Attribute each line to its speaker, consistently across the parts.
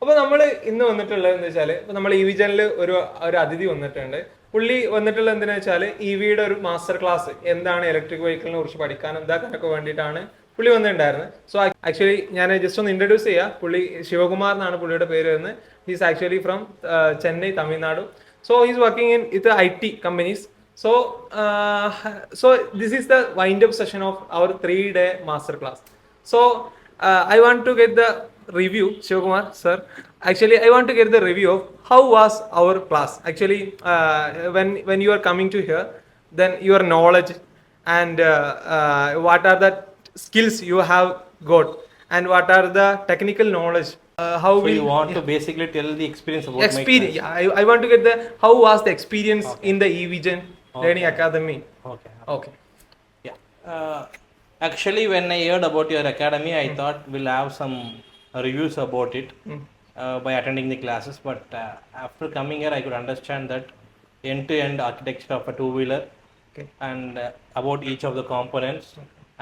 Speaker 1: അപ്പോൾ നമ്മൾ ഇന്ന് വന്നിട്ടുള്ളത് എന്ന് വെച്ചാൽ നമ്മൾ EVGENൽ ഒരു അതിഥി വന്നിട്ടുണ്ട്. പുള്ളി വന്നിട്ടുള്ളത് എന്തിനാ വെച്ചാൽ EVയുടെ ഒരു മാസ്റ്റർ ക്ലാസ് എന്താണ് ഇലക്ട്രിക് വെഹിക്കിളിനെ കുറിച്ച് പഠിക്കാനും ഇതാക്കാനൊക്കെ വേണ്ടിയിട്ടാണ് പുള്ളി വന്നിട്ടുണ്ടായിരുന്നത്. സോ ആക്ച്വലി ഞാൻ ജസ്റ്റ് ഒന്ന് ഇൻട്രൊഡ്യൂസ് ചെയ്യാം. പുള്ളി ശിവകുമാർ എന്നാണ് പുള്ളിയുടെ പേര് വരുന്നത്. He's actually from Chennai, Tamil Nadu. So he's working in ഇത് IT companies. So this is the wind-up session of our 3-day master class. So I want to get the review, Shivakumar sir. Actually, I want to get the review of how was our class. Actually, when you are coming to here, then your knowledge and what are the skills you have got, and what are the technical knowledge. How
Speaker 2: so you want to basically tell the experience about
Speaker 1: experience. I want to get the how was the experience in the EVGEN Academy. Okay.
Speaker 2: Yeah. Actually, when I heard about your academy, I thought we'll have some reviews about it by attending the classes. But after coming here, I could understand that end-to-end architecture of a two-wheeler and about each of the components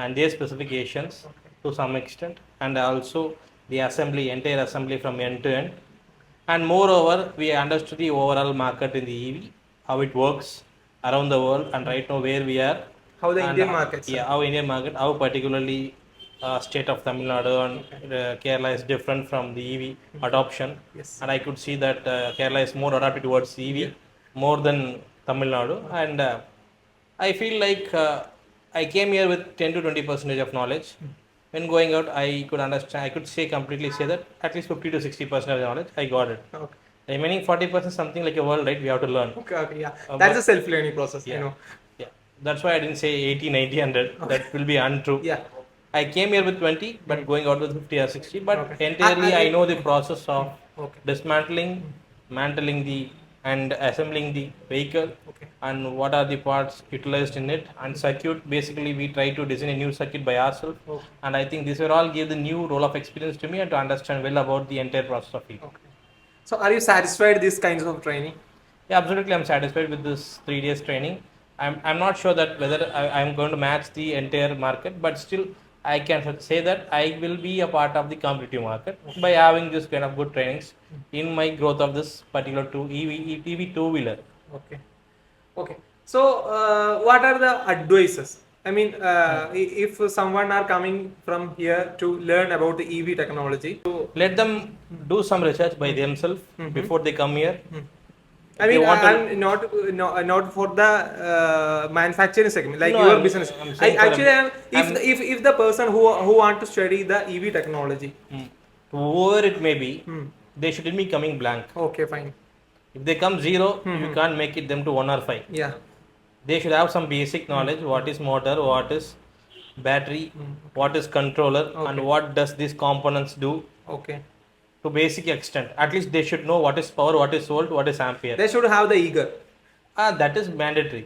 Speaker 2: and their specifications to some extent, and also the assembly, entire assembly from end to end. And moreover, we understood the overall market in the EV, how it works around the world, and right now where we are.
Speaker 1: How the Indian market?
Speaker 2: Yeah, how Indian market, how particularly state of Tamil Nadu and Kerala is different from the EV adoption.
Speaker 1: Yes.
Speaker 2: And I could see that Kerala is more adapted towards EV more than Tamil Nadu. And I feel like I came here with 10 to 20% of knowledge. When going out, I could understand, I could completely say that at least 50 to 60% of the knowledge I got it.
Speaker 1: Okay.
Speaker 2: Remaining 40% something like a world, right? We have to learn.
Speaker 1: Okay, yeah. That's a self-learning process,
Speaker 2: Yeah.
Speaker 1: you know.
Speaker 2: Yeah. That's why I didn't say 80, 90, 100.
Speaker 1: Okay.
Speaker 2: That will be untrue.
Speaker 1: Yeah.
Speaker 2: I came here with 20, but going out with 50 or 60. But
Speaker 1: Okay.
Speaker 2: entirely, I know the process of
Speaker 1: Okay.
Speaker 2: dismantling, mantling the and assembling the vehicle,
Speaker 1: Okay.
Speaker 2: and what are the parts utilized in it, and circuit. Basically, we try to design a new circuit by ourselves,
Speaker 1: Okay.
Speaker 2: and I think this will all give the new role of experience to me and to understand well about the entire process of it.
Speaker 1: Okay. So are you satisfied with these kinds of training?
Speaker 2: Yeah, absolutely. I'm satisfied with this 3 days training. I'm not sure that whether I'm going to match the entire market, but still I can say that I will be a part of the competitive market by having this kind of good trainings in my growth of this particular EV two-wheeler.
Speaker 1: Okay. So what are the advices? I mean, if someone are coming from here to learn about the EV technology, so
Speaker 2: Let them do some research by themselves before they come here.
Speaker 1: I mean,
Speaker 2: I'm
Speaker 1: not for the manufacturing segment, like
Speaker 2: No,
Speaker 1: your
Speaker 2: I'm-
Speaker 1: business.
Speaker 2: I'm saying
Speaker 1: If the person who want to study the EV technology,
Speaker 2: Whoever it may be, they shouldn't be coming blank.
Speaker 1: okay, fine,
Speaker 2: If they come zero, you can't make it them to 1 or 5.
Speaker 1: yeah,
Speaker 2: They should have some basic knowledge. What is motor? What is battery? What is controller? And what does these components do?
Speaker 1: okay.
Speaker 2: To basic extent, at least they should know what is power, what is volt, what is ampere.
Speaker 1: They should have the eager.
Speaker 2: That is mandatory.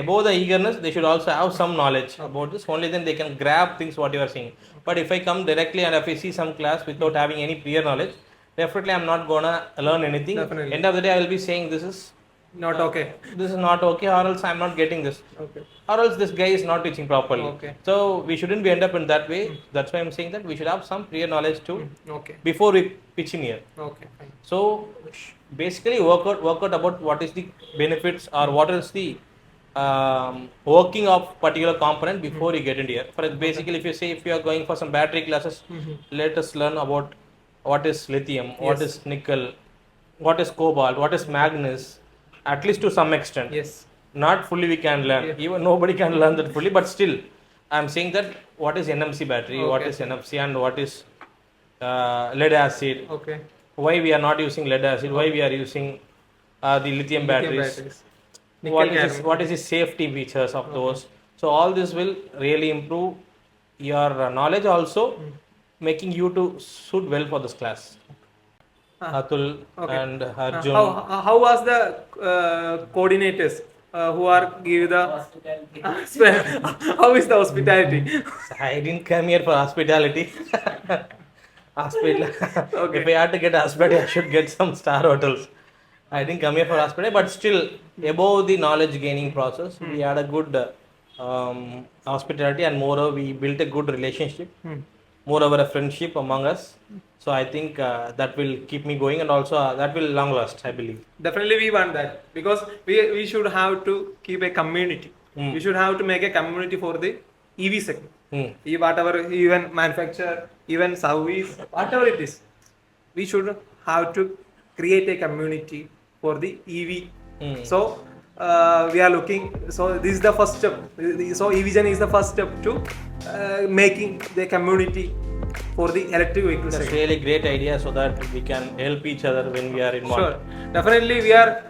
Speaker 2: Above the eagerness, they should also have some knowledge about this. Only then they can grab things what you are saying. But if I come directly and if I see some class without having any prior knowledge, definitely I'm not gonna learn anything.
Speaker 1: Definitely.
Speaker 2: End of the day, I will be saying this is
Speaker 1: Not okay.
Speaker 2: this is not okay, or else I'm not getting this,
Speaker 1: Okay.
Speaker 2: or else this guy is not teaching properly.
Speaker 1: Okay.
Speaker 2: So we shouldn't be end up in that way. That's why I'm saying that we should have some prior knowledge too
Speaker 1: Okay.
Speaker 2: before we pitch in here.
Speaker 1: Okay. Fine.
Speaker 2: So basically work out about what is the benefits or what is the working of particular component before you get into here. For basically, if you say if you are going for some battery classes, let us learn about what is lithium, what is nickel, what is cobalt, what is manganese, at least to some extent.
Speaker 1: Yes.
Speaker 2: Not fully we can learn. Even nobody can learn that fully, but still, I'm saying that what is NMC battery, what is NFC, and what is lead acid.
Speaker 1: Okay.
Speaker 2: Why we are not using lead acid? Why we are using the lithium batteries? What is the safety features of those? So all this will really improve your knowledge, also making you to suit well for this class. Atul and Arjun.
Speaker 1: How was the coordinators who are give the how is the hospitality?
Speaker 2: I didn't come here for hospitality. If I had to get hospitality, I should get some star hotels. I didn't come here for hospitality, but still, above the knowledge gaining process, we had a good hospitality, and moreover, we built a good relationship moreover a friendship among us. So I think that will keep me going, and also that will long last, I believe.
Speaker 1: Definitely we want that, because we should have to keep a community. We should have to make a community for the EV segment. Whatever, even manufacture, even service, whatever it is, we should have to create a community for the EV. So we are looking, so this is the first step. So EVGEN is the first step to making the community for the electric vehicle
Speaker 2: That's
Speaker 1: segment.
Speaker 2: really great idea, so that we can help each other when we are involved.
Speaker 1: Sure, definitely we are